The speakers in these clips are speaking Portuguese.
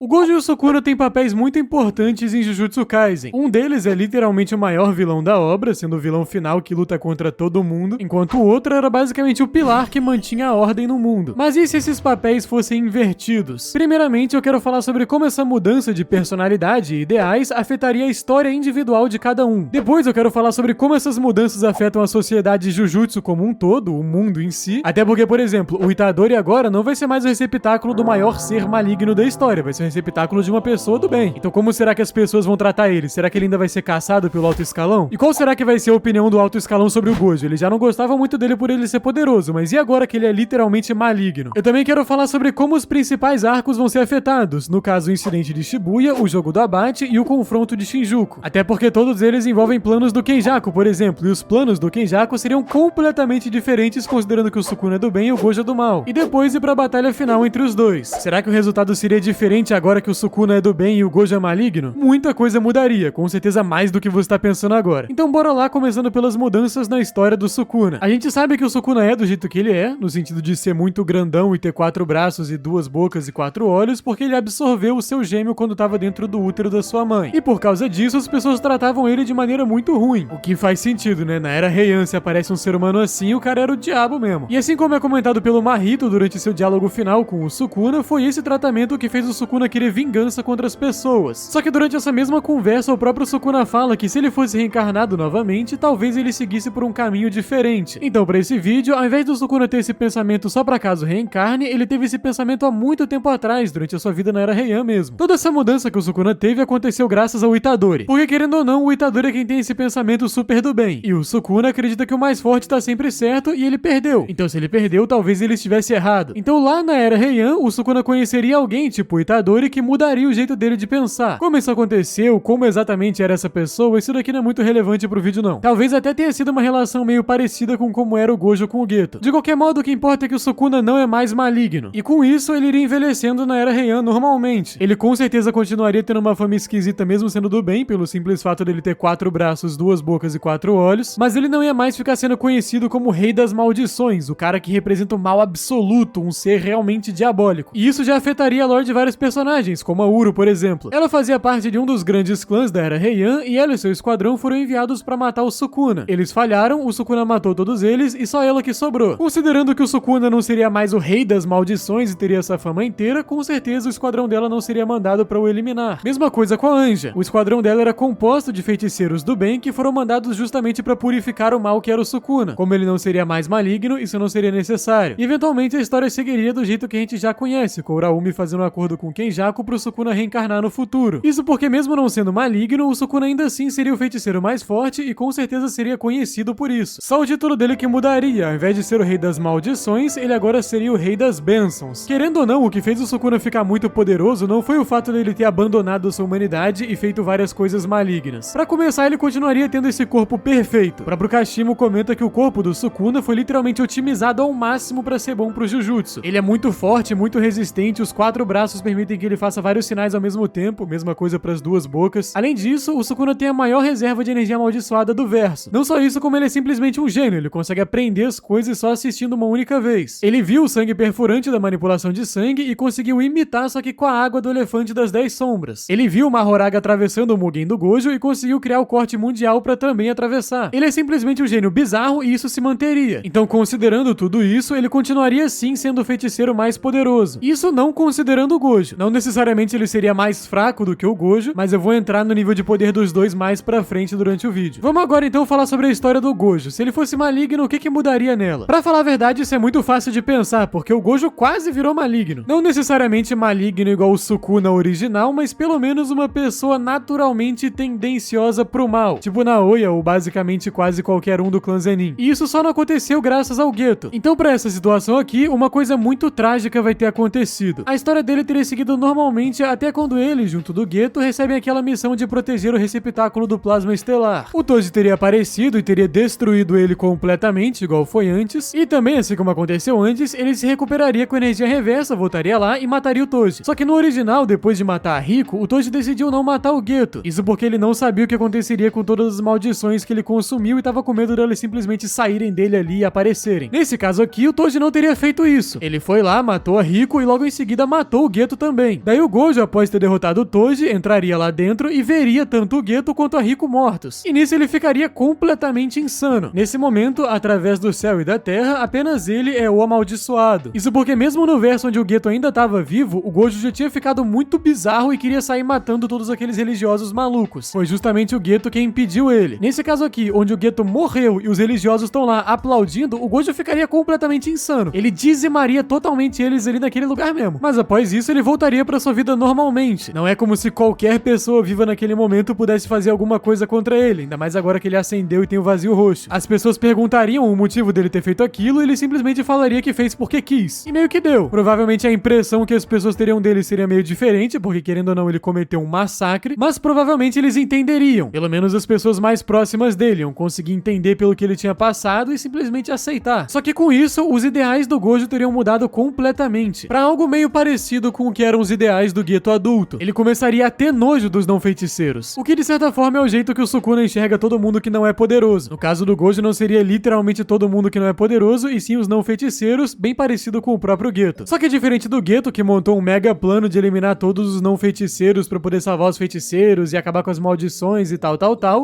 O Gojo e o Sukuna têm papéis muito importantes em Jujutsu Kaisen. Um deles é literalmente o maior vilão da obra, sendo o vilão final que luta contra todo mundo, enquanto o outro era basicamente o pilar que mantinha a ordem no mundo. Mas e se esses papéis fossem invertidos? Primeiramente, eu quero falar sobre como essa mudança de personalidade e ideais afetaria a história individual de cada um. Depois eu quero falar sobre como essas mudanças afetam a sociedade Jujutsu como um todo, o mundo em si. Até porque, por exemplo, o Itadori agora não vai ser mais o receptáculo do maior ser maligno da história, vai ser o receptáculo de uma pessoa do bem. Então como será que as pessoas vão tratar ele? Será que ele ainda vai ser caçado pelo alto escalão? E qual será que vai ser a opinião do alto escalão sobre o Gojo? Eles já não gostavam muito dele por ele ser poderoso, mas e agora que ele é literalmente maligno? Eu também quero falar sobre como os principais arcos vão ser afetados, no caso o incidente de Shibuya, o jogo do abate e o confronto de Shinjuku. Até porque todos eles envolvem planos do Kenjaku, por exemplo, e os planos do Kenjaku seriam completamente diferentes considerando que o Sukuna é do bem e o Gojo é do mal. E depois ir pra batalha final entre os dois. Será que o resultado seria diferente agora que o Sukuna é do bem e o Gojo é maligno? Muita coisa mudaria, com certeza mais do que você tá pensando agora. Então bora lá, começando pelas mudanças na história do Sukuna. A gente sabe que o Sukuna é do jeito que ele é, no sentido de ser muito grandão e ter 4 braços e 2 bocas e 4 olhos, porque ele absorveu o seu gêmeo quando tava dentro do útero da sua mãe. E por causa disso, as pessoas tratavam ele de maneira muito ruim. O que faz sentido, né? Na era Heian, se aparece um ser humano assim, o cara era o diabo mesmo. E assim como é comentado pelo Mahito durante seu diálogo final com o Sukuna, foi esse tratamento que fez o Sukuna querer vingança contra as pessoas. Só que durante essa mesma conversa, o próprio Sukuna fala que se ele fosse reencarnado novamente, talvez ele seguisse por um caminho diferente. Então, pra esse vídeo, ao invés do Sukuna ter esse pensamento só pra caso reencarne, ele teve esse pensamento há muito tempo atrás, durante a sua vida na era Heian mesmo. Toda essa mudança que o Sukuna teve aconteceu graças ao Itadori. Porque querendo ou não, o Itadori é quem tem esse pensamento super do bem. E o Sukuna acredita que o mais forte tá sempre certo e ele perdeu. Então se ele perdeu, talvez ele estivesse errado. Então lá na era Heian, o Sukuna conheceria alguém, tipo o Itadori, que mudaria o jeito dele de pensar. Como isso aconteceu, como exatamente era essa pessoa, isso daqui não é muito relevante pro vídeo não. Talvez até tenha sido uma relação meio parecida com como era o Gojo com o Geto. De qualquer modo, o que importa é que o Sukuna não é mais maligno. E com isso, ele iria envelhecendo na era Heian normalmente. Ele com certeza continuaria tendo uma fama esquisita mesmo sendo do bem, pelo simples fato dele ter 4 braços, 2 bocas e 4 olhos, mas ele não ia mais ficar sendo conhecido como o Rei das Maldições, o cara que representa o mal absoluto, um ser realmente diabólico. E isso já afetaria a lore de vários personagens, como a Uro, por exemplo. Ela fazia parte de um dos grandes clãs da era Heian e ela e seu esquadrão foram enviados para matar o Sukuna. Eles falharam, o Sukuna matou todos eles e só ela que sobrou. Considerando que o Sukuna não seria mais o Rei das Maldições e teria essa fama inteira, com certeza o esquadrão dela não seria mandado para o eliminar. Mesma coisa com a Anja. O esquadrão dela era composto de feiticeiros do bem que foram mandados justamente para purificar o mal que era o Sukuna. Como ele não seria mais maligno, isso não seria necessário. E eventualmente a história seguiria do jeito que a gente já conhece, com o Uraumi fazendo um acordo com Kenjaku pro Sukuna reencarnar no futuro. Isso porque mesmo não sendo maligno, o Sukuna ainda assim seria o feiticeiro mais forte e com certeza seria conhecido por isso. Só o título dele que mudaria, ao invés de ser o Rei das Maldições, ele agora seria o Rei das Bênçãos. Querendo ou não, o que fez o Sukuna ficar muito poderoso não foi o fato dele ter abandonado sua humanidade e feito várias coisas malignas. Pra começar, ele continuaria tendo esse corpo perfeito. O próprio Kashimo comenta que o corpo do Sukuna foi literalmente otimizado ao máximo pra ser bom pro Jujutsu. Ele é muito forte, muito resistente, os 4 braços permitem que ele faça vários sinais ao mesmo tempo, mesma coisa pras 2 bocas. Além disso, o Sukuna tem a maior reserva de energia amaldiçoada do verso. Não só isso, como ele é simplesmente um gênio, ele consegue aprender as coisas só assistindo uma única vez. Ele viu o sangue perfurante da manipulação de sangue e conseguiu imitar, só que com a água do elefante das 10 sombras. Ele viu o Mahoraga atravessando o Mugen do Gojo e conseguiu criar o corte mundial pra também atravessar. Ele é simplesmente um gênio bizarro e isso se manteria. Então, considerando tudo isso, ele continuaria sim sendo o feiticeiro mais poderoso. Isso não considerando o Gojo. Não necessariamente ele seria mais fraco do que o Gojo, mas eu vou entrar no nível de poder dos dois mais pra frente durante o vídeo. Vamos agora então falar sobre a história do Gojo. Se ele fosse maligno, o que mudaria nela? Pra falar a verdade, isso é muito fácil de pensar, porque o Gojo quase virou maligno. Não necessariamente maligno igual o Sukuna original, mas pelo menos uma pessoa naturalmente tendenciosa pro mal, tipo Naoya ou basicamente quase qualquer um do clã Zenin. E isso só não aconteceu graças ao Geto. Então pra essa situação aqui, uma coisa muito trágica vai ter acontecido. A história dele teria seguido normalmente até quando ele, junto do Geto, recebem aquela missão de proteger o receptáculo do plasma estelar. O Toji teria aparecido e teria destruído ele completamente, igual foi antes, e também, assim como aconteceu antes, ele se recuperaria com energia reversa, voltaria lá e mataria o Toji. Só que no original, depois de matar a Riko, o Toji decidiu não matar o Geto. Isso porque ele não sabia o que aconteceria com todas as maldições que ele consumiu e tava com medo delas simplesmente saírem dele ali e aparecerem. Nesse caso aqui, o Toji não teria feito isso. Ele foi lá, matou a Riko e logo em seguida matou o Geto também. bem. Daí o Gojo, após ter derrotado o Toji, entraria lá dentro e veria tanto o Geto quanto a Rico mortos. E nisso ele ficaria completamente insano. Nesse momento, através do céu e da terra, apenas ele é o amaldiçoado. Isso porque mesmo no verso onde o Geto ainda estava vivo, o Gojo já tinha ficado muito bizarro e queria sair matando todos aqueles religiosos malucos. Foi justamente o Geto quem impediu ele. Nesse caso aqui, onde o Geto morreu e os religiosos estão lá aplaudindo, o Gojo ficaria completamente insano. Ele dizimaria totalmente eles ali naquele lugar mesmo. Mas após isso, ele voltaria para sua vida normalmente. Não é como se qualquer pessoa viva naquele momento pudesse fazer alguma coisa contra ele, ainda mais agora que ele acendeu e tem o vazio roxo. As pessoas perguntariam o motivo dele ter feito aquilo e ele simplesmente falaria que fez porque quis. E meio que deu. Provavelmente a impressão que as pessoas teriam dele seria meio diferente, porque querendo ou não ele cometeu um massacre, mas provavelmente eles entenderiam. Pelo menos as pessoas mais próximas dele iam conseguir entender pelo que ele tinha passado e simplesmente aceitar. Só que com isso, os ideais do Gojo teriam mudado completamente, pra algo meio parecido com o que eram os ideais do Geto adulto. Ele começaria a ter nojo dos não feiticeiros, o que de certa forma é o jeito que o Sukuna enxerga todo mundo que não é poderoso. No caso do Gojo não seria literalmente todo mundo que não é poderoso, e sim os não feiticeiros, bem parecido com o próprio Geto. Só que diferente do Geto, que montou um mega plano de eliminar todos os não feiticeiros pra poder salvar os feiticeiros e acabar com as maldições e tal,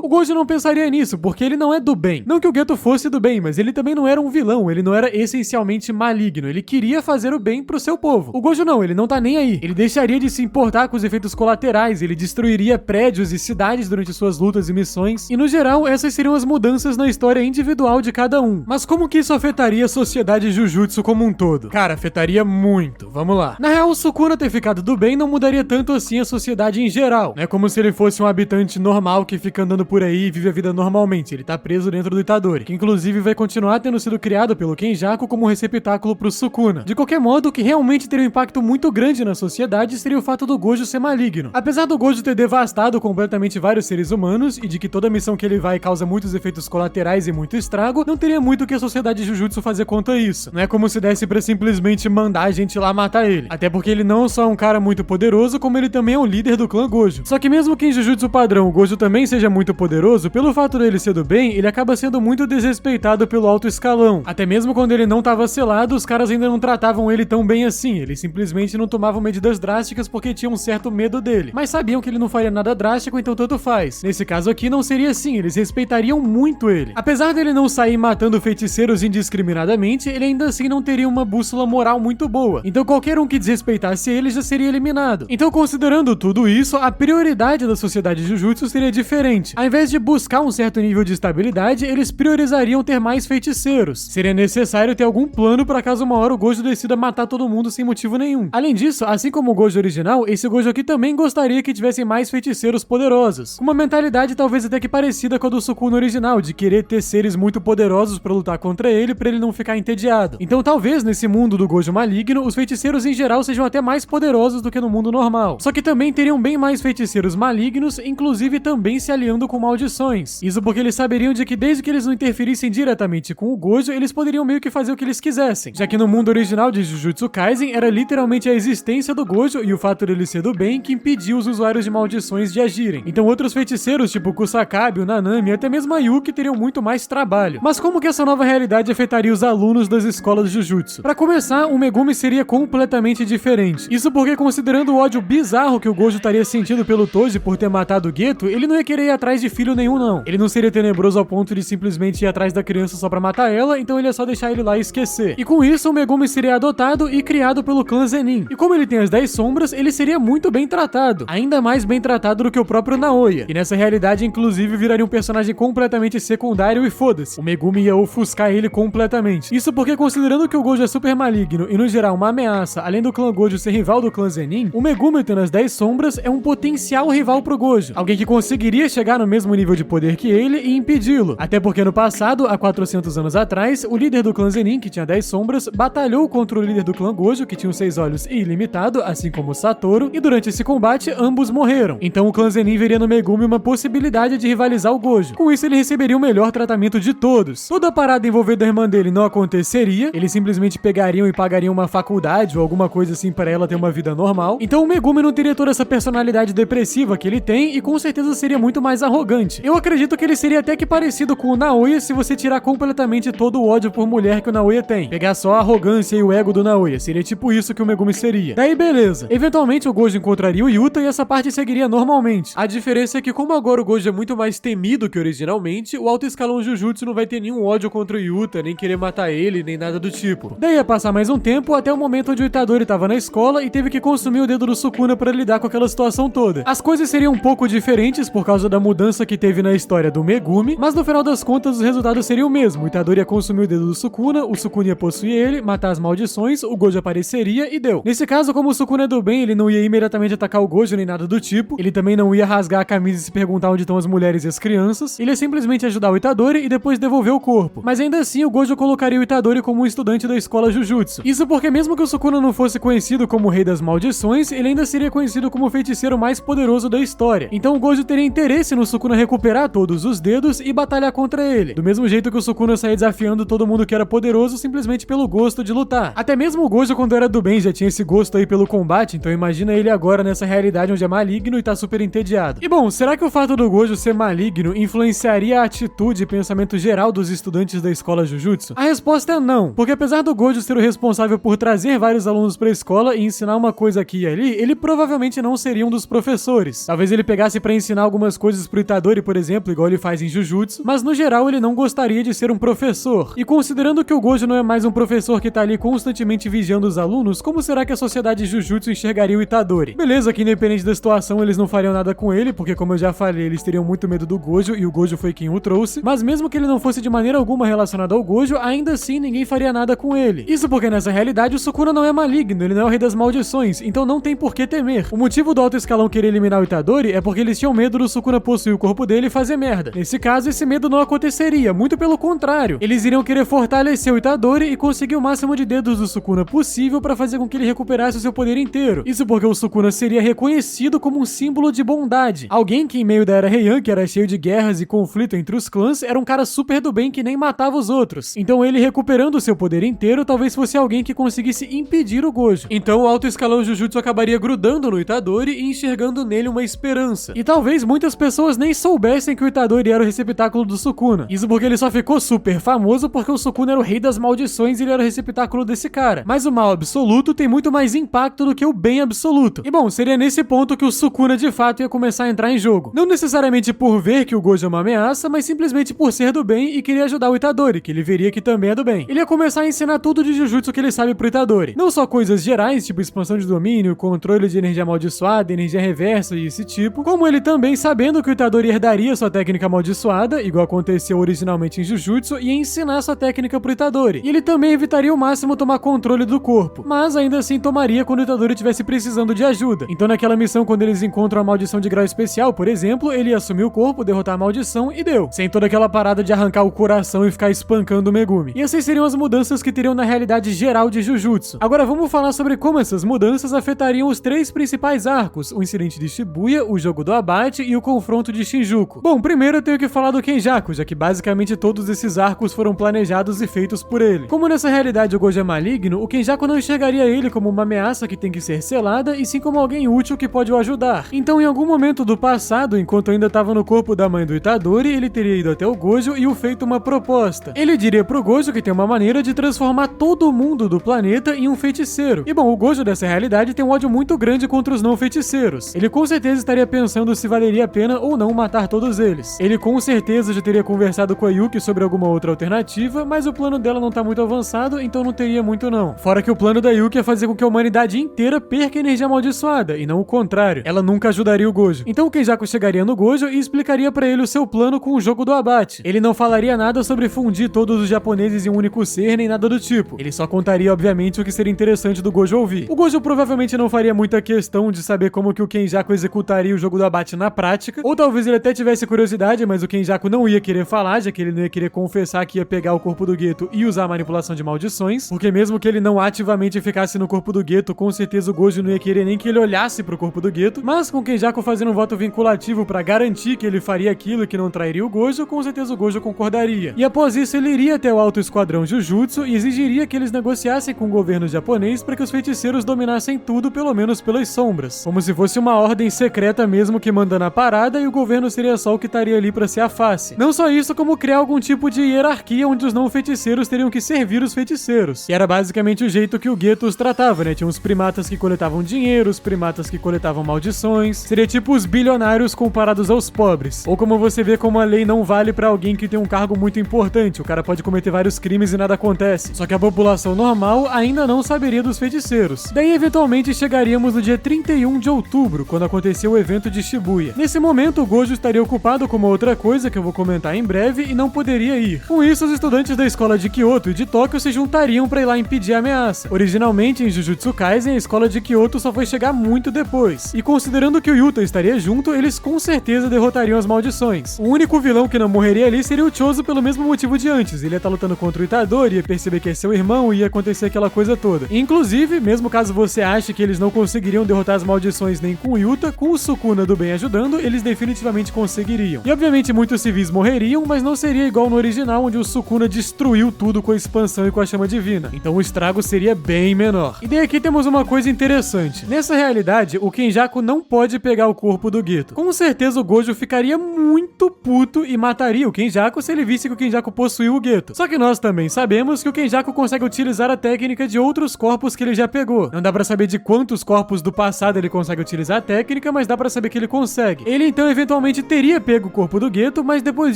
o Gojo não pensaria nisso, porque ele não é do bem. Não que o Geto fosse do bem, mas ele também não era um vilão, ele não era essencialmente maligno, ele queria fazer o bem pro seu povo. O Gojo não, ele não tá nem aí. Ele deixaria de se importar com os efeitos colaterais, ele destruiria prédios e cidades durante suas lutas e missões, e no geral, essas seriam as mudanças na história individual de cada um. Mas como que isso afetaria a sociedade Jujutsu como um todo? Cara, afetaria muito. Vamos lá. Na real, o Sukuna ter ficado do bem não mudaria tanto assim a sociedade em geral. Não é como se ele fosse um habitante normal que fica andando por aí e vive a vida normalmente. Ele tá preso dentro do Itadori, que inclusive vai continuar tendo sido criado pelo Kenjaku como receptáculo pro Sukuna. De qualquer modo, o que realmente teria um impacto muito grande na sociedade seria o fato do Gojo ser maligno. Apesar do Gojo ter devastado completamente vários seres humanos e de que toda missão que ele vai causa muitos efeitos colaterais e muito estrago, não teria muito o que a sociedade Jujutsu fazer contra isso. Não é como se desse pra simplesmente mandar a gente lá matar ele. Até porque ele não só é um cara muito poderoso, como ele também é o líder do clã Gojo. Só que mesmo que em Jujutsu padrão o Gojo também seja muito poderoso, pelo fato dele ser do bem, ele acaba sendo muito desrespeitado pelo alto escalão. Até mesmo quando ele não tava selado, os caras ainda não tratavam ele tão bem assim. Eles simplesmente não tomavam medidas drásticas porque tinham um certo medo dele. Mas sabiam que ele não faria nada drástico, então tanto faz. Nesse caso aqui não seria assim, eles respeitariam muito ele. Apesar dele não sair matando feiticeiros indiscriminadamente, ele ainda assim não teria uma bússola moral muito boa. Então qualquer um que desrespeitasse ele já seria eliminado. Então considerando tudo isso, a prioridade da sociedade Jujutsu seria diferente. Ao invés de buscar um certo nível de estabilidade, eles priorizariam ter mais feiticeiros. Seria necessário ter algum plano para caso uma hora o Gojo decida matar todo mundo sem motivo nenhum. Além disso, assim como o Gojo original, esse Gojo aqui também gostaria que tivessem mais feiticeiros poderosos. Uma mentalidade talvez até que parecida com a do Sukuna original, de querer ter seres muito poderosos para lutar contra ele, para ele não ficar entediado. Então talvez nesse mundo do Gojo maligno, os feiticeiros em geral sejam até mais poderosos do que no mundo normal. Só que também teriam bem mais feiticeiros malignos, inclusive também se aliando com maldições. Isso porque eles saberiam de que desde que eles não interferissem diretamente com o Gojo, eles poderiam meio que fazer o que eles quisessem. Já que no mundo original de Jujutsu Kaisen, era literalmente a existência do Gojo e o fato dele ser do bem que impediu os usuários de maldições de agirem. Então outros feiticeiros, tipo o Kusakabe, o Nanami e até mesmo a Yuki, teriam muito mais trabalho. Mas como que essa nova realidade afetaria os alunos das escolas de Jujutsu? Pra começar, o Megumi seria completamente diferente. Isso porque, considerando o ódio bizarro que o Gojo estaria sentindo pelo Toji por ter matado o Geto, ele não ia querer ir atrás de filho nenhum não. Ele não seria tenebroso ao ponto de simplesmente ir atrás da criança só pra matar ela, então ele ia só deixar ele lá e esquecer. E com isso, o Megumi seria adotado e criado pelo clã Zenin. E como ele tem as 10 sombras, ele seria muito bem tratado. Ainda mais bem tratado do que o próprio Naoya. E nessa realidade, inclusive, viraria um personagem completamente secundário e foda-se. O Megumi ia ofuscar ele completamente. Isso porque, considerando que o Gojo é super maligno e, no geral, uma ameaça, além do clã Gojo ser rival do clã Zenin, o Megumi tendo as 10 sombras é um potencial rival pro Gojo. Alguém que conseguiria chegar no mesmo nível de poder que ele e impedi-lo. Até porque no passado, há 400 anos atrás, o líder do clã Zenin, que tinha 10 sombras, batalhou contra o líder do clã Gojo, que tinha os 6 olhos e ilimitado, assim como o Satoru, e durante esse combate, ambos morreram. Então o clã Zenin veria no Megumi uma possibilidade de rivalizar o Gojo. Com isso, ele receberia o melhor tratamento de todos. Toda a parada envolvendo a irmã dele não aconteceria, eles simplesmente pegariam e pagariam uma faculdade ou alguma coisa assim para ela ter uma vida normal. Então o Megumi não teria toda essa personalidade depressiva que ele tem e com certeza seria muito mais arrogante. Eu acredito que ele seria até que parecido com o Naoya se você tirar completamente todo o ódio por mulher que o Naoya tem. Pegar só a arrogância e o ego do Naoya. Seria tipo isso que o Megumi seria. Daí beleza. beleza. Eventualmente o Gojo encontraria o Yuta e essa parte seguiria normalmente. A diferença é que como agora o Gojo é muito mais temido que originalmente, o alto escalão Jujutsu não vai ter nenhum ódio contra o Yuta, nem querer matar ele, nem nada do tipo. Daí ia passar mais um tempo até o momento onde o Itadori tava na escola e teve que consumir o dedo do Sukuna para lidar com aquela situação toda. As coisas seriam um pouco diferentes por causa da mudança que teve na história do Megumi, mas no final das contas os resultados seriam o mesmo. O Itadori ia consumir o dedo do Sukuna, o Sukuna ia possuir ele, matar as maldições, o Gojo apareceria e deu. Nesse caso, como o Sukuna é do bem, ele não ia imediatamente atacar o Gojo nem nada do tipo, ele também não ia rasgar a camisa e se perguntar onde estão as mulheres e as crianças, ele ia simplesmente ajudar o Itadori e depois devolver o corpo. Mas ainda assim, o Gojo colocaria o Itadori como um estudante da escola Jujutsu. Isso porque mesmo que o Sukuna não fosse conhecido como o rei das maldições, ele ainda seria conhecido como o feiticeiro mais poderoso da história. Então o Gojo teria interesse no Sukuna recuperar todos os dedos e batalhar contra ele. Do mesmo jeito que o Sukuna saía desafiando todo mundo que era poderoso simplesmente pelo gosto de lutar. Até mesmo o Gojo, quando era do bem, já tinha esse gosto aí pelo combate, então imagina ele agora nessa realidade onde é maligno e tá super entediado. E bom, será que o fato do Gojo ser maligno influenciaria a atitude e pensamento geral dos estudantes da escola Jujutsu? A resposta é não, porque apesar do Gojo ser o responsável por trazer vários alunos pra escola e ensinar uma coisa aqui e ali, ele provavelmente não seria um dos professores. Talvez ele pegasse pra ensinar algumas coisas pro Itadori, por exemplo, igual ele faz em Jujutsu, mas no geral ele não gostaria de ser um professor. E considerando que o Gojo não é mais um professor que tá ali constantemente vigiando os alunos, como será que a sociedade Jujutsu enxergaria o Itadori? Beleza que independente da situação eles não fariam nada com ele, porque como eu já falei, eles teriam muito medo do Gojo e o Gojo foi quem o trouxe, mas mesmo que ele não fosse de maneira alguma relacionado ao Gojo, ainda assim ninguém faria nada com ele. Isso porque nessa realidade o Sukuna não é maligno, ele não é o rei das maldições, então não tem por que temer. O motivo do alto escalão querer eliminar o Itadori é porque eles tinham medo do Sukuna possuir o corpo dele e fazer merda. Nesse caso, esse medo não aconteceria, muito pelo contrário. Eles iriam querer fortalecer o Itadori e conseguir o máximo de dedos do Sukuna possível para fazer com que ele recuperasse o seu poder inteiro. Isso porque o Sukuna seria reconhecido como um símbolo de bondade. Alguém que em meio da Era Heian, que era cheio de guerras e conflito entre os clãs, era um cara super do bem que nem matava os outros. Então ele recuperando o seu poder inteiro, talvez fosse alguém que conseguisse impedir o Gojo. Então o alto escalão Jujutsu acabaria grudando no Itadori e enxergando nele uma esperança. E talvez muitas pessoas nem soubessem que o Itadori era o receptáculo do Sukuna. Isso porque ele só ficou super famoso porque o Sukuna era o rei das maldições e ele era o receptáculo desse cara. Mas o mal absoluto tem muito mais impacto do que o bem absoluto. E bom, seria nesse ponto que o Sukuna de fato ia começar a entrar em jogo. Não necessariamente por ver que o Gojo é uma ameaça, mas simplesmente por ser do bem e querer ajudar o Itadori, que ele veria que também é do bem. Ele ia começar a ensinar tudo de Jujutsu que ele sabe pro Itadori. Não só coisas gerais, tipo expansão de domínio, controle de energia amaldiçoada, energia reversa e esse tipo, como ele também, sabendo que o Itadori herdaria sua técnica amaldiçoada, igual aconteceu originalmente em Jujutsu, ia ensinar sua técnica pro Itadori. E ele também evitaria ao máximo tomar controle do corpo, mas ainda assim tomaria quando o Itadori estivesse precisando de ajuda. Então naquela missão, quando eles encontram a maldição de grau especial, por exemplo, ele ia assumir o corpo, derrotar a maldição e deu. Sem toda aquela parada de arrancar o coração e ficar espancando o Megumi. E essas seriam as mudanças que teriam na realidade geral de Jujutsu. Agora vamos falar sobre como essas mudanças afetariam os três principais arcos, o incidente de Shibuya, o jogo do abate e o confronto de Shinjuku. Bom, primeiro eu tenho que falar do Kenjaku, já que basicamente todos esses arcos foram planejados e feitos por ele. Como nessa realidade o Gojo é maligno, o Kenjaku não enxergaria ele como uma ameaça que tem que ser selada, e sim como alguém útil que pode o ajudar. Então em algum momento do passado, enquanto ainda estava no corpo da mãe do Itadori, ele teria ido até o Gojo e o feito uma proposta. Ele diria pro Gojo que tem uma maneira de transformar todo mundo do planeta em um feiticeiro. E bom, o Gojo dessa realidade tem um ódio muito grande contra os não feiticeiros. Ele com certeza estaria pensando se valeria a pena ou não matar todos eles. Ele com certeza já teria conversado com a Yuki sobre alguma outra alternativa, mas o plano dela não tá muito avançado, então não teria muito não. Fora que o plano da Yuki é fazer com que a humanidade inteira perca energia amaldiçoada, e não o contrário. Ela nunca ajudaria o Gojo. Então o Kenjaku chegaria no Gojo e explicaria pra ele o seu plano com o jogo do abate. Ele não falaria nada sobre fundir todos os japoneses em um único ser, nem nada do tipo. Ele só contaria, obviamente, o que seria interessante do Gojo ouvir. O Gojo provavelmente não faria muita questão de saber como que o Kenjaku executaria o jogo do abate na prática, ou talvez ele até tivesse curiosidade, mas o Kenjaku não ia querer falar, já que ele não ia querer confessar que ia pegar o corpo do Geto e usar a manipulação de maldições, porque mesmo que ele não ativamente ficasse no corpo do Geto, com certeza o Gojo não ia querer nem que ele olhasse pro corpo do Geto, mas com o Kenjaku fazendo um voto vinculativo pra garantir que ele faria aquilo e que não trairia o Gojo, com certeza o Gojo concordaria. E após isso ele iria até o Alto Esquadrão Jujutsu e exigiria que eles negociassem com o governo japonês para que os feiticeiros dominassem tudo, pelo menos pelas sombras, como se fosse uma ordem secreta mesmo que manda na parada, e o governo seria só o que estaria ali pra ser a face. Não só isso, como criar algum tipo de hierarquia onde os não feiticeiros teriam que servir os feiticeiros. E era basicamente o jeito que o Geto os tratava, né? Tinha uns primários primatas que coletavam dinheiro, os primatas que coletavam maldições. Seria tipo os bilionários comparados aos pobres. Ou como você vê como a lei não vale pra alguém que tem um cargo muito importante. O cara pode cometer vários crimes e nada acontece. Só que a população normal ainda não saberia dos feiticeiros. Daí, eventualmente, chegaríamos no dia 31 de outubro, quando aconteceu o evento de Shibuya. Nesse momento, o Gojo estaria ocupado com uma outra coisa que eu vou comentar em breve e não poderia ir. Com isso, os estudantes da escola de Kyoto e de Tóquio se juntariam pra ir lá impedir a ameaça. Originalmente, em Jujutsu Kaisen, a escola de Kyoto só foi chegar muito depois. E considerando que o Yuta estaria junto, eles com certeza derrotariam as maldições. O único vilão que não morreria ali seria o Chozo pelo mesmo motivo de antes. Ele ia estar lutando contra o Itadori, ia perceber que é seu irmão e ia acontecer aquela coisa toda. Inclusive, mesmo caso você ache que eles não conseguiriam derrotar as maldições nem com o Yuta, com o Sukuna do bem ajudando, eles definitivamente conseguiriam. E obviamente muitos civis morreriam, mas não seria igual no original, onde o Sukuna destruiu tudo com a expansão e com a chama divina. Então o estrago seria bem menor. E daí aqui temos uma coisa interessante. Nessa realidade, o Kenjaku não pode pegar o corpo do Geto. Com certeza o Gojo ficaria muito puto e mataria o Kenjaku se ele visse que o Kenjaku possuiu o Geto. Só que nós também sabemos que o Kenjaku consegue utilizar a técnica de outros corpos que ele já pegou. Não dá pra saber de quantos corpos do passado ele consegue utilizar a técnica, mas dá pra saber que ele consegue. Ele então eventualmente teria pego o corpo do Geto, mas depois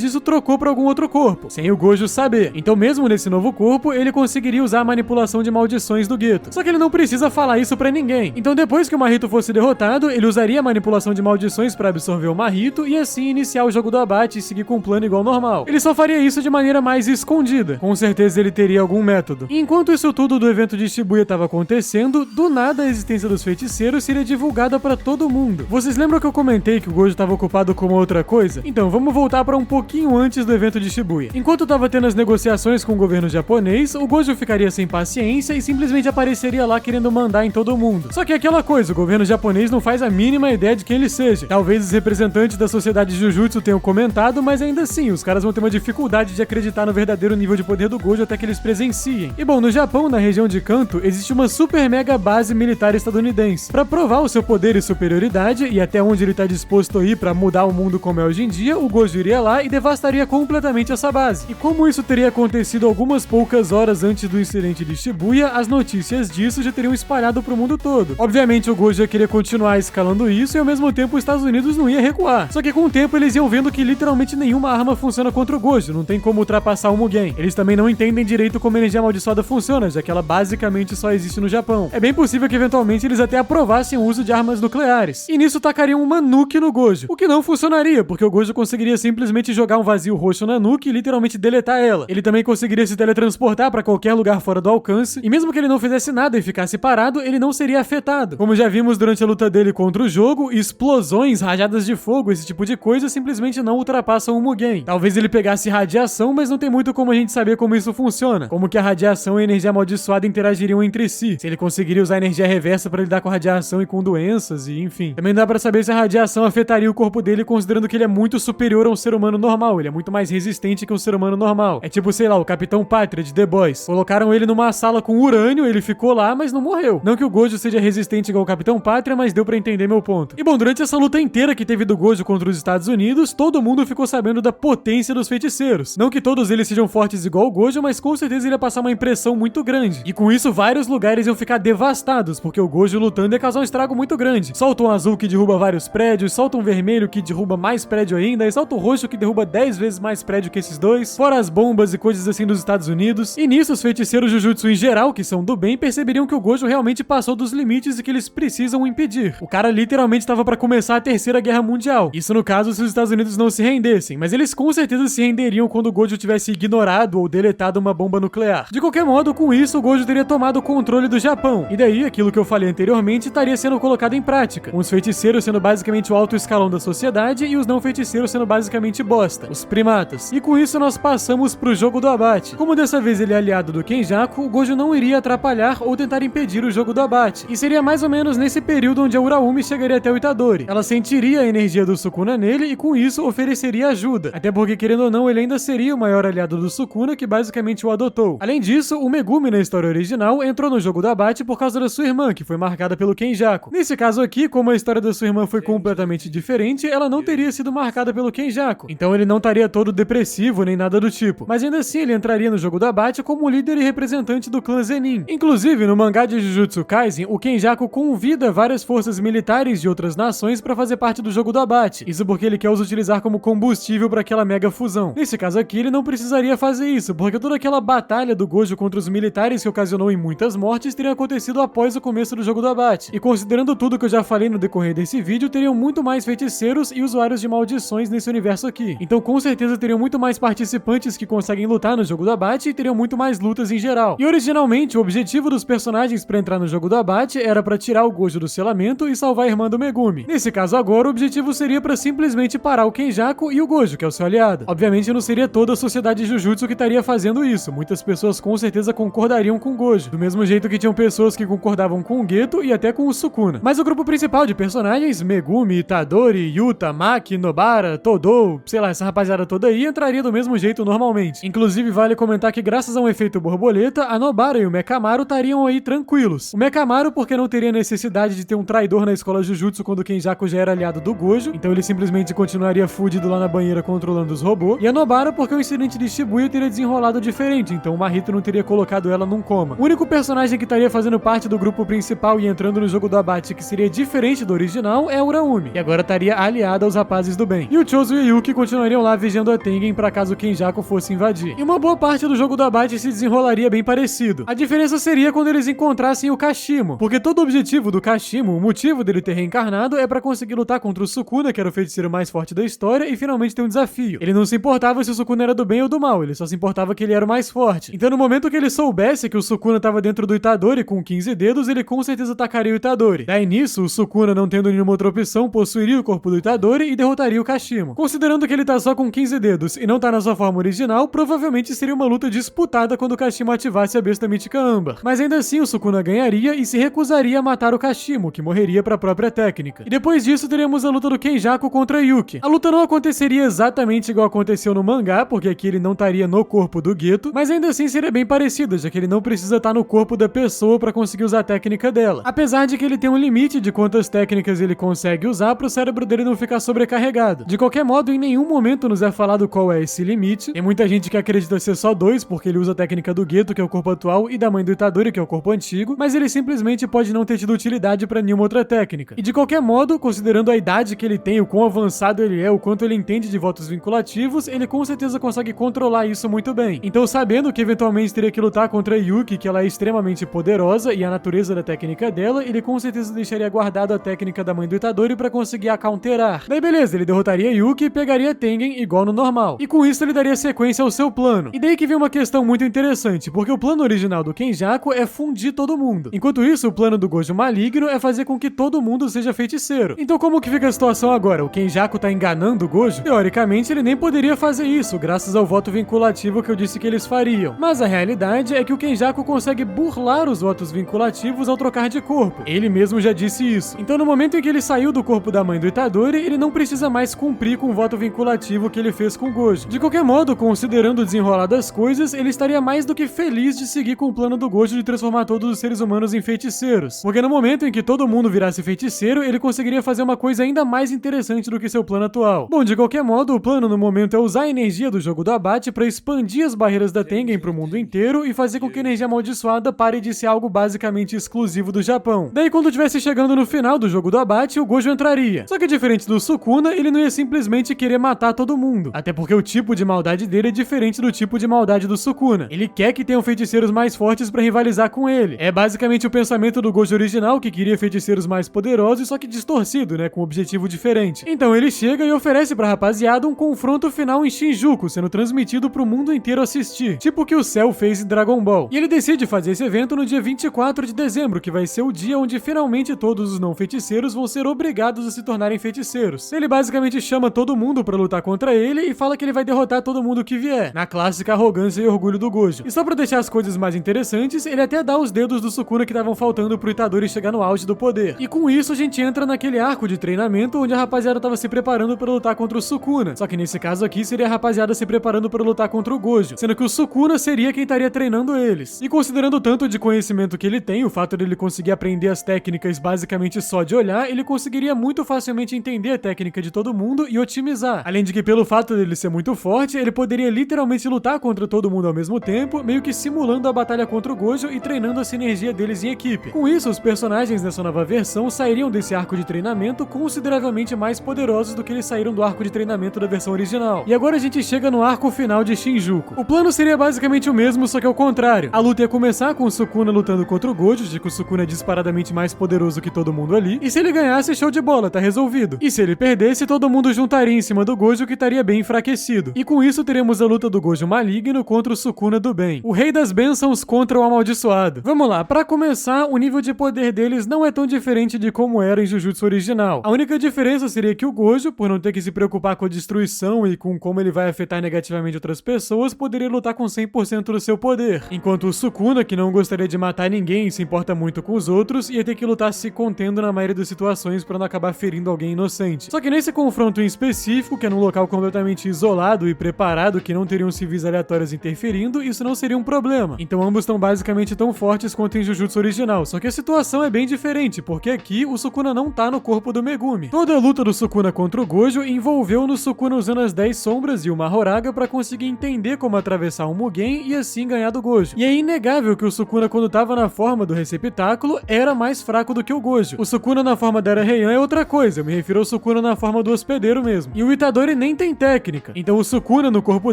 disso trocou pra algum outro corpo, sem o Gojo saber. Então mesmo nesse novo corpo, ele conseguiria usar a manipulação de maldições do Geto. Só que ele não precisa falar isso pra ninguém. Então depois que o Mahito fosse derrotado, ele usaria a manipulação de maldições pra absorver o Mahito e assim iniciar o jogo do abate e seguir com um plano igual normal. Ele só faria isso de maneira mais escondida. Com certeza ele teria algum método. E enquanto isso tudo do evento de Shibuya estava acontecendo, do nada a existência dos feiticeiros seria divulgada pra todo mundo. Vocês lembram que eu comentei que o Gojo estava ocupado com uma outra coisa? Então vamos voltar para um pouquinho antes do evento de Shibuya. Enquanto estava tendo as negociações com o governo japonês, o Gojo ficaria sem paciência e simplesmente apareceria lá querendo mandar em todo mundo. Só que é aquela coisa, o governo japonês não faz a mínima ideia de quem ele seja. Talvez os representantes da sociedade Jujutsu tenham comentado, mas ainda assim, os caras vão ter uma dificuldade de acreditar no verdadeiro nível de poder do Gojo até que eles presenciem. E bom, no Japão, na região de Kanto, existe uma super mega base militar estadunidense. Para provar o seu poder e superioridade e até onde ele tá disposto a ir para mudar o mundo como é hoje em dia, o Gojo iria lá e devastaria completamente essa base. E como isso teria acontecido algumas poucas horas antes do incidente de Shibuya, as notícias disso já teriam espalhado pro mundo todo. Obviamente o Gojo ia querer continuar escalando isso e ao mesmo tempo os Estados Unidos não ia recuar. Só que com o tempo eles iam vendo que literalmente nenhuma arma funciona contra o Gojo, não tem como ultrapassar o Mugen. Eles também não entendem direito como a energia amaldiçoada funciona, já que ela basicamente só existe no Japão. É bem possível que eventualmente eles até aprovassem o uso de armas nucleares. E nisso tacariam uma nuke no Gojo, o que não funcionaria, porque o Gojo conseguiria simplesmente jogar um vazio roxo na nuke e literalmente deletar ela. Ele também conseguiria se teletransportar pra qualquer lugar fora do alcance, e mesmo que ele não fizesse nada e ficasse parado, ele não seria afetado. Como já vimos durante a luta dele contra o jogo, explosões, rajadas de fogo, esse tipo de coisa simplesmente não ultrapassam o Mugen. Talvez ele pegasse radiação, mas não tem muito como a gente saber como isso funciona. Como que a radiação e a energia amaldiçoada interagiriam entre si. Se ele conseguiria usar a energia reversa pra lidar com a radiação e com doenças, e enfim. Também dá pra saber se a radiação afetaria o corpo dele, considerando que ele é muito superior a um ser humano normal. Ele é muito mais resistente que um ser humano normal. É tipo, sei lá, o Capitão Pátria de The Boys. Colocaram ele numa sala com urânio, ele ficou lá, mas não morreu. Não que o Gojo seja resistente igual o Capitão Pátria, mas deu pra entender meu ponto. E bom, durante essa luta inteira que teve do Gojo contra os Estados Unidos, todo mundo ficou sabendo da potência dos feiticeiros. Não que todos eles sejam fortes igual o Gojo, mas com certeza ele ia passar uma impressão muito grande. E com isso, vários lugares iam ficar devastados, porque o Gojo lutando ia causar um estrago muito grande. Solta um azul que derruba vários prédios, solta um vermelho que derruba mais prédio ainda, e solta um roxo que derruba 10 vezes mais prédio que esses dois, fora as bombas e coisas assim dos Estados Unidos. E nisso, os feiticeiros Jujutsu em geral, que são do bem, perceberiam que o Gojo realmente passou dos limites e que eles precisam impedir. O cara literalmente estava para começar a Terceira Guerra Mundial. Isso no caso se os Estados Unidos não se rendessem, mas eles com certeza se renderiam quando o Gojo tivesse ignorado ou deletado uma bomba nuclear. De qualquer modo, com isso, o Gojo teria tomado o controle do Japão. E daí, aquilo que eu falei anteriormente estaria sendo colocado em prática. Os feiticeiros sendo basicamente o alto escalão da sociedade e os não feiticeiros sendo basicamente bosta, os primatas. E com isso nós passamos pro jogo do abate. Como dessa vez ele é aliado do Kenjaku, o Gojo não iria atrapalhar ou tentar impedir o jogo do abate. E seria mais ou menos nesse período onde a Uraumi chegaria até o Itadori. Ela sentiria a energia do Sukuna nele e com isso ofereceria ajuda. Até porque, querendo ou não, ele ainda seria o maior aliado do Sukuna, que basicamente o adotou. Além disso, o Megumi na história original entrou no jogo do abate por causa da sua irmã, que foi marcada pelo Kenjaku. Nesse caso aqui, como a história da sua irmã foi completamente diferente, ela não teria sido marcada pelo Kenjaku. Então ele não estaria todo depressivo nem nada do tipo. Mas ainda assim ele entraria no jogo do abate como líder e representante do clã Zenin. Inclusive, no mangá de Jujutsu Jujutsu Kaisen, o Kenjaku convida várias forças militares de outras nações para fazer parte do jogo do abate. Isso porque ele quer os utilizar como combustível para aquela mega fusão. Nesse caso aqui, ele não precisaria fazer isso, porque toda aquela batalha do Gojo contra os militares que ocasionou em muitas mortes teria acontecido após o começo do jogo do abate. E considerando tudo que eu já falei no decorrer desse vídeo, teriam muito mais feiticeiros e usuários de maldições nesse universo aqui. Então com certeza teriam muito mais participantes que conseguem lutar no jogo do abate e teriam muito mais lutas em geral. E originalmente, o objetivo dos personagens para entrar no jogo do abate era para tirar o Gojo do selamento e salvar a irmã do Megumi. Nesse caso agora, o objetivo seria para simplesmente parar o Kenjaku e o Gojo, que é o seu aliado. Obviamente não seria toda a sociedade Jujutsu que estaria fazendo isso. Muitas pessoas com certeza concordariam com o Gojo, do mesmo jeito que tinham pessoas que concordavam com o Geto e até com o Sukuna. Mas o grupo principal de personagens, Megumi, Itadori, Yuta, Maki, Nobara, Todou, sei lá, essa rapaziada toda aí entraria do mesmo jeito normalmente. Inclusive vale comentar que graças a um efeito borboleta, a Nobara e o Mekamaru estariam aí tranquilos. O Mekamaru porque não teria necessidade de ter um traidor na escola Jujutsu quando o Kenjaku já era aliado do Gojo, então ele simplesmente continuaria fudido lá na banheira controlando os robôs. E a Nobara porque o incidente de Shibuya teria desenrolado diferente, então o Mahito não teria colocado ela num coma. O único personagem que estaria fazendo parte do grupo principal e entrando no jogo do abate que seria diferente do original é o Uraumi, e agora estaria aliado aos rapazes do bem. E o Chozo e o Yuki continuariam lá vigiando a Tengen para caso o Kenjaku fosse invadir. E uma boa parte do jogo do abate se desenrolaria bem parecido. A diferença seria quando eles encontrassem o Kashimo, porque todo o objetivo do Kashimo, o motivo dele ter reencarnado é para conseguir lutar contra o Sukuna, que era o feiticeiro mais forte da história, e finalmente ter um desafio. Ele não se importava se o Sukuna era do bem ou do mal, ele só se importava que ele era o mais forte. Então no momento que ele soubesse que o Sukuna estava dentro do Itadori com 15 dedos, ele com certeza atacaria o Itadori. Daí nisso, o Sukuna, não tendo nenhuma outra opção, possuiria o corpo do Itadori e derrotaria o Kashimo. Considerando que ele tá só com 15 dedos e não tá na sua forma original, provavelmente seria uma luta disputada quando o Kashimo ativasse a besta mítica Âmbar. Mas ainda assim, o Sukuna ganharia e se recusaria a matar o Kashimo, que morreria para a própria técnica. E depois disso, teremos a luta do Kenjaku contra Yuki. A luta não aconteceria exatamente igual aconteceu no mangá, porque aqui ele não estaria no corpo do Geto, mas ainda assim seria bem parecido, já que ele não precisa estar no corpo da pessoa para conseguir usar a técnica dela. Apesar de que ele tem um limite de quantas técnicas ele consegue usar para o cérebro dele não ficar sobrecarregado. De qualquer modo, em nenhum momento nos é falado qual é esse limite. Tem muita gente que acredita ser só 2, porque ele usa a técnica do Geto, que é o corpo atual, e da mãe do Itadori, que é o corpo antigo, mas ele simplesmente pode não ter tido utilidade para nenhuma outra técnica. E de qualquer modo, considerando a idade que ele tem, o quão avançado ele é, o quanto ele entende de votos vinculativos, ele com certeza consegue controlar isso muito bem. Então, sabendo que eventualmente teria que lutar contra a Yuki, que ela é extremamente poderosa e a natureza da técnica dela, ele com certeza deixaria guardado a técnica da mãe do Itadori para conseguir a counterar. Daí beleza, ele derrotaria Yuki e pegaria Tengen igual no normal. E com isso ele daria sequência ao seu plano. E daí que vem uma questão muito interessante, porque o plano original do Kenjaku é fundir todo mundo. Enquanto isso, o plano do Gojo maligno é fazer com que todo mundo seja feiticeiro. Então como que fica a situação agora? O Kenjaku tá enganando o Gojo? Teoricamente ele nem poderia fazer isso, graças ao voto vinculativo que eu disse que eles fariam. Mas a realidade é que o Kenjaku consegue burlar os votos vinculativos ao trocar de corpo. Ele mesmo já disse isso. Então no momento em que ele saiu do corpo da mãe do Itadori, ele não precisa mais cumprir com o voto vinculativo que ele fez com o Gojo. De qualquer modo, considerando o desenrolar das coisas, ele estaria mais do que feliz de seguir com o plano do Gojo de transformar todos os seres humanos em feiticeiros. Porque no momento em que todo mundo virasse feiticeiro, ele conseguiria fazer uma coisa ainda mais interessante do que seu plano atual. Bom, de qualquer modo, o plano no momento é usar a energia do jogo do abate para expandir as barreiras da Tengen para o mundo inteiro e fazer com que a energia amaldiçoada pare de ser algo basicamente exclusivo do Japão. Daí quando estivesse chegando no final do jogo do abate, o Gojo entraria. Só que diferente do Sukuna, ele não ia simplesmente querer matar todo mundo. Até porque o tipo de maldade dele é diferente do tipo de maldade do Sukuna. Ele quer que tenham feiticeiros mais fortes para rivalizar com ele. É basicamente o pensamento do Gojo original, que queria feiticeiros mais poderosos, só que distorcido, né, com um objetivo diferente. Então ele chega e oferece pra rapaziada um confronto final em Shinjuku, sendo transmitido pro mundo inteiro assistir, tipo o que o Cell fez em Dragon Ball. E ele decide fazer esse evento no dia 24 de dezembro, que vai ser o dia onde finalmente todos os não feiticeiros vão ser obrigados a se tornarem feiticeiros. Ele basicamente chama todo mundo pra lutar contra ele e fala que ele vai derrotar todo mundo que vier, na clássica arrogância e orgulho do Gojo. E só pra deixar as coisas mais interessantes, ele até dá os dedos do Sukuna que estavam faltando pro Itadori chegar no auge do poder. E com isso a gente entra naquele arco de treinamento onde a rapaziada tava se preparando pra lutar contra o Sukuna. Só que nesse caso aqui seria a rapaziada se preparando pra lutar contra o Gojo, sendo que o Sukuna seria quem estaria treinando eles. E considerando o tanto de conhecimento que ele tem, o fato dele conseguir aprender as técnicas basicamente só de olhar, ele conseguiria muito facilmente entender a técnica de todo mundo e otimizar. Além de que pelo fato dele ser muito forte, ele poderia literalmente lutar contra todo mundo ao mesmo tempo, meio que simulando a batalha contra o Gojo e treinando essa energia deles em equipe. Com isso, os personagens dessa nova versão sairiam desse arco de treinamento consideravelmente mais poderosos do que eles saíram do arco de treinamento da versão original. E agora a gente chega no arco final de Shinjuku. O plano seria basicamente o mesmo, só que ao contrário. A luta ia começar com o Sukuna lutando contra o Gojo, de que o Sukuna é disparadamente mais poderoso que todo mundo ali, e se ele ganhasse, show de bola, tá resolvido. E se ele perdesse, todo mundo juntaria em cima do Gojo, que estaria bem enfraquecido. E com isso teremos a luta do Gojo maligno contra o Sukuna do bem. O rei das bênçãos contra o amaldiçoado. Vamos lá, pra começar, o nível de poder deles não é tão diferente de como era em Jujutsu original. A única diferença seria que o Gojo, por não ter que se preocupar com a destruição e com como ele vai afetar negativamente outras pessoas, poderia lutar com 100% do seu poder. Enquanto o Sukuna, que não gostaria de matar ninguém e se importa muito com os outros, ia ter que lutar se contendo na maioria das situações pra não acabar ferindo alguém inocente. Só que nesse confronto em específico, que é num local completamente isolado e preparado, que não teriam civis aleatórios interferindo, isso não seria um problema. Então ambos estão basicamente tão fortes quanto em Jujutsu original. Só que a situação é bem diferente, porque aqui o Sukuna não tá no corpo do Megumi. Toda a luta do Sukuna contra o Gojo envolveu no Sukuna usando as 10 sombras e o Mahoraga pra conseguir entender como atravessar um Mugen e assim ganhar do Gojo. E é inegável que o Sukuna, quando tava na forma do receptáculo, era mais fraco do que o Gojo. O Sukuna na forma da Era Heian é outra coisa, eu me refiro ao Sukuna na forma do hospedeiro mesmo. E o Itadori nem tem técnica. Então o Sukuna no corpo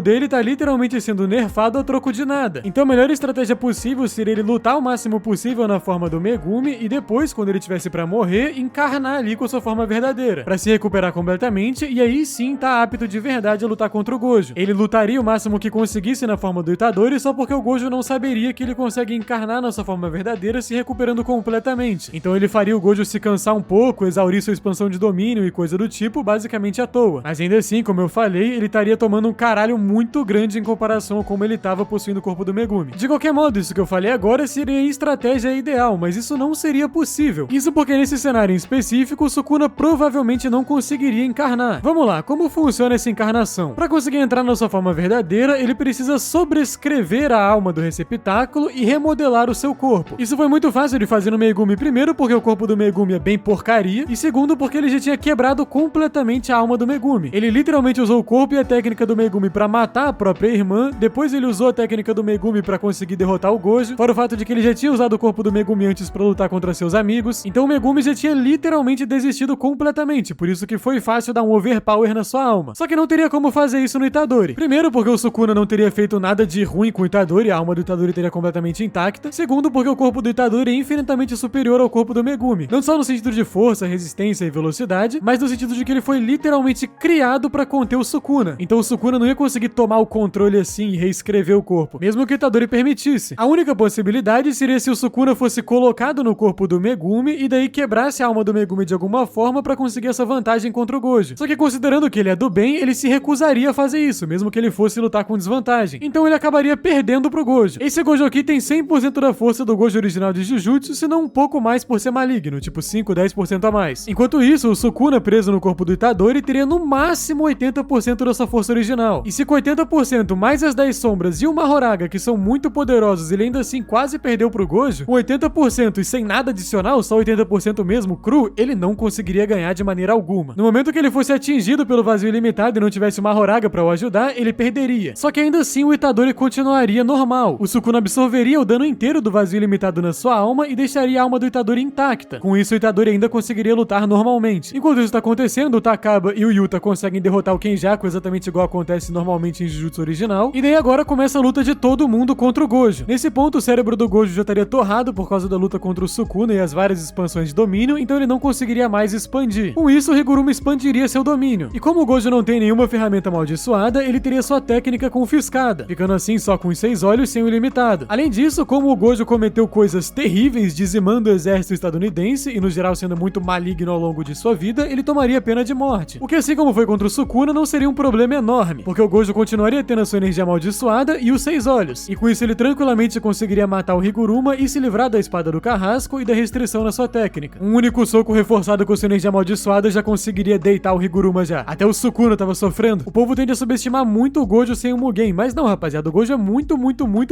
dele tá literalmente sendo nerfado a troco de nada. Então a melhor estratégia possível seria ele lutar o máximo possível na forma do Megumi e depois, quando ele tivesse pra morrer, encarnar ali com a sua forma verdadeira, pra se recuperar completamente e aí sim tá apto de verdade a lutar contra o Gojo. Ele lutaria o máximo que conseguisse na forma do Itadori só porque o Gojo não saberia que ele consegue encarnar na sua forma verdadeira se recuperando completamente. Então ele faria o Gojo se cansar um pouco, exaurir sua expansão de domínio e coisa do tipo, basicamente à toa. Mas ainda assim, como eu falei, ele estaria tomando um caralho muito grande em comparação a como ele estava possuindo o corpo do Megumi. De qualquer modo, isso que eu falei agora seria a estratégia ideal, mas isso não seria possível. Isso porque nesse cenário em específico, o Sukuna provavelmente não conseguiria encarnar. Vamos lá, como funciona essa encarnação? Para conseguir entrar na sua forma verdadeira, ele precisa sobrescrever a alma do receptáculo e remodelar o seu corpo. Isso foi muito fácil de fazer no Megumi, primeiro porque o corpo do Megumi é bem porcaria, e segundo porque ele já tinha quebrado completamente a alma do Megumi. Ele literalmente usou o corpo e a técnica do Megumi pra matar a própria irmã, depois ele usou a técnica do Megumi pra conseguir derrotar o Gojo, fora o fato de que ele já tinha usado o corpo do Megumi antes pra lutar contra seus amigos, então o Megumi já tinha literalmente desistido completamente, por isso que foi fácil dar um overpower na sua alma. Só que não teria como fazer isso no Itadori. Primeiro porque o Sukuna não teria feito nada de ruim com o Itadori, a alma do Itadori teria completamente intacta. Segundo porque o corpo do Itadori é infinitamente superior ao corpo do Megumi, não só no sentido de força, resistência e velocidade, mas no sentido de que ele foi literalmente criado pra conter o Sukuna. Então o Sukuna não ia conseguir tomar o controle assim e reescrever o corpo, mesmo que o Itadori permitisse. A única possibilidade seria se o Sukuna fosse colocado no corpo do Megumi e daí quebrasse a alma do Megumi de alguma forma pra conseguir essa vantagem contra o Gojo. Só que considerando que ele é do bem, ele se recusaria a fazer isso, mesmo que ele fosse lutar com desvantagem. Então ele acabaria perdendo pro Gojo. Esse Gojo aqui tem 100% da força do Gojo original de Jujutsu, se não um pouco mais por ser maligno, tipo 5, 10% a mais. Enquanto isso, o Sukuna preso no corpo do Itadori teria no máximo 80% da sua força original. E se com 80% mais as 10 sombras e o Mahoraga, que são muito poderosos, ele ainda assim quase perdeu pro Gojo, com 80% e sem nada adicional, só 80% mesmo cru, ele não conseguiria ganhar de maneira alguma. No momento que ele fosse atingido pelo vazio ilimitado e não tivesse o Mahoraga pra o ajudar, ele perderia. Só que ainda assim o Itadori continuaria normal. O Sukuna absorveria o dano inteiro do vazio ilimitado na sua alma e deixaria a alma do Itadori intacta. Com isso, o Itadori ainda conseguiria lutar normalmente. Enquanto isso está acontecendo, o Takaba e o Yuta conseguem derrotar o Kenjaku exatamente igual acontece normalmente em Jujutsu original. E daí agora começa a luta de todo mundo contra o Gojo. Nesse ponto, o cérebro do Gojo já estaria torrado por causa da luta contra o Sukuna e as várias expansões de domínio, então ele não conseguiria mais expandir. Com isso, o Higuruma expandiria seu domínio. E como o Gojo não tem nenhuma ferramenta amaldiçoada, ele teria sua técnica confiscada, ficando assim só com os 6 olhos sem o ilimitado. Além disso, como o Gojo cometeu coisas terríveis dizimando o exército estadunidense e no geral sendo muito maligno ao longo de sua vida, ele tomaria pena de morte. O que assim como foi contra o Sukuna não seria um problema enorme, porque o Gojo continuaria tendo a sua energia amaldiçoada e os 6 olhos. E com isso ele tranquilamente conseguiria matar o Higuruma e se livrar da espada do carrasco e da restrição na sua técnica. Um único soco reforçado com sua energia amaldiçoada já conseguiria deitar o Higuruma já. Até o Sukuna tava sofrendo. O povo tende a subestimar muito o Gojo sem o Mugen, mas não, rapaziada, o Gojo é muito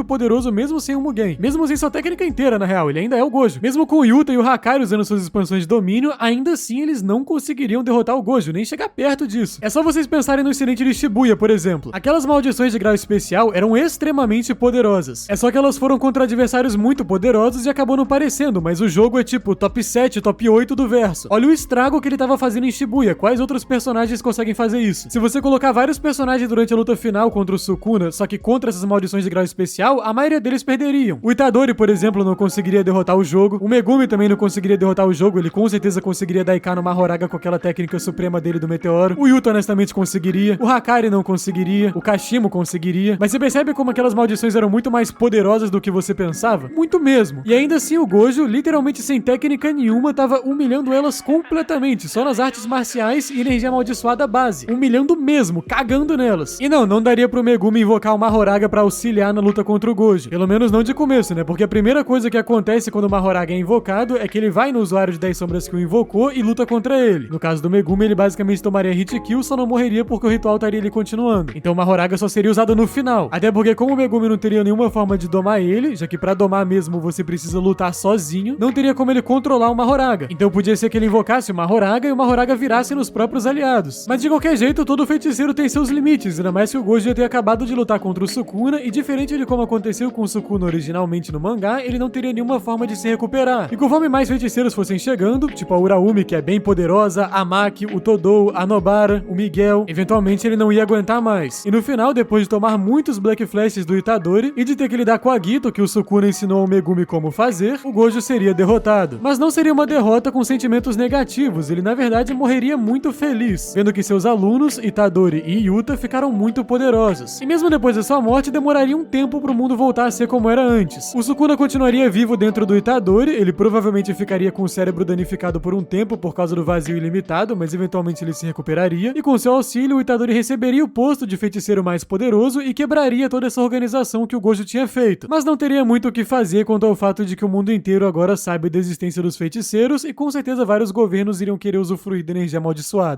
poderoso mesmo sem o Mugen. Mesmo sem sua técnica inteira, na real, ele ainda é o Gojo. Mesmo com o Yuta e o Hakari usando suas expansões de domínio, ainda assim eles não conseguiriam derrotar o Gojo, nem chegar perto disso. É só vocês pensarem no incidente de Shibuya, por exemplo. Aquelas maldições de grau especial eram extremamente poderosas. É só que elas foram contra adversários muito poderosos poderosos e acabou não parecendo, mas o jogo é tipo top 7, top 8 do verso. Olha o estrago que ele tava fazendo em Shibuya, quais outros personagens conseguem fazer isso? Se você colocar vários personagens durante a luta final contra o Sukuna, só que contra essas maldições de grau especial, a maioria deles perderiam. O Itadori, por exemplo, não conseguiria derrotar o jogo, o Megumi também não conseguiria derrotar o jogo, ele com certeza conseguiria daicar no Mahoraga com aquela técnica suprema dele do meteoro, o Yuta honestamente conseguiria, o Hakari não conseguiria, o Kashimo conseguiria, mas você percebe como aquelas maldições eram muito mais poderosas do que você pensava? Muito mesmo. E ainda assim o Gojo, literalmente sem técnica nenhuma, tava humilhando elas completamente, só nas artes marciais e energia amaldiçoada base. Humilhando mesmo, cagando nelas. E não daria pro Megumi invocar o Mahoraga pra auxiliar na luta contra o Gojo. Pelo menos não de começo, né? Porque a primeira coisa que acontece quando o Mahoraga é invocado é que ele vai no usuário de 10 sombras que o invocou e luta contra ele. No caso do Megumi, ele basicamente tomaria hit kill, só não morreria porque o ritual estaria ali continuando. Então o Mahoraga só seria usado no final. Até porque como o Megumi não teria nenhuma forma de domar ele, já que pra domar mesmo você precisa lutar sozinho, não teria como ele controlar o Mahoraga. Então podia ser que ele invocasse o Mahoraga e o Mahoraga virasse nos próprios aliados. Mas de qualquer jeito, todo feiticeiro tem seus limites, ainda mais que o Gojo ia ter acabado de lutar contra o Sukuna e diferente de como aconteceu com o Sukuna originalmente no mangá, ele não teria nenhuma forma de se recuperar. E conforme mais feiticeiros fossem chegando, tipo a Uraumi, que é bem poderosa, a Maki, o Todou, a Nobara, o Miguel, eventualmente ele não ia aguentar mais. E no final, depois de tomar muitos Black Flashes do Itadori e de ter que lidar com a Gito, que o Sukuna ensinou ao Megumi como fazer, o Gojo seria derrotado. Mas não seria uma derrota com sentimentos negativos, ele na verdade morreria muito feliz, vendo que seus alunos, Itadori e Yuta, ficaram muito poderosos. E mesmo depois da sua morte, demoraria um tempo pro mundo voltar a ser como era antes. O Sukuna continuaria vivo dentro do Itadori, ele provavelmente ficaria com o cérebro danificado por um tempo por causa do vazio ilimitado, mas eventualmente ele se recuperaria, e com seu auxílio, o Itadori receberia o posto de feiticeiro mais poderoso e quebraria toda essa organização que o Gojo tinha feito. Mas não teria muito o que fazer quanto ao fato de que o mundo inteiro agora sabe da existência dos feiticeiros e com certeza vários governos iriam querer usufruir da energia amaldiçoada.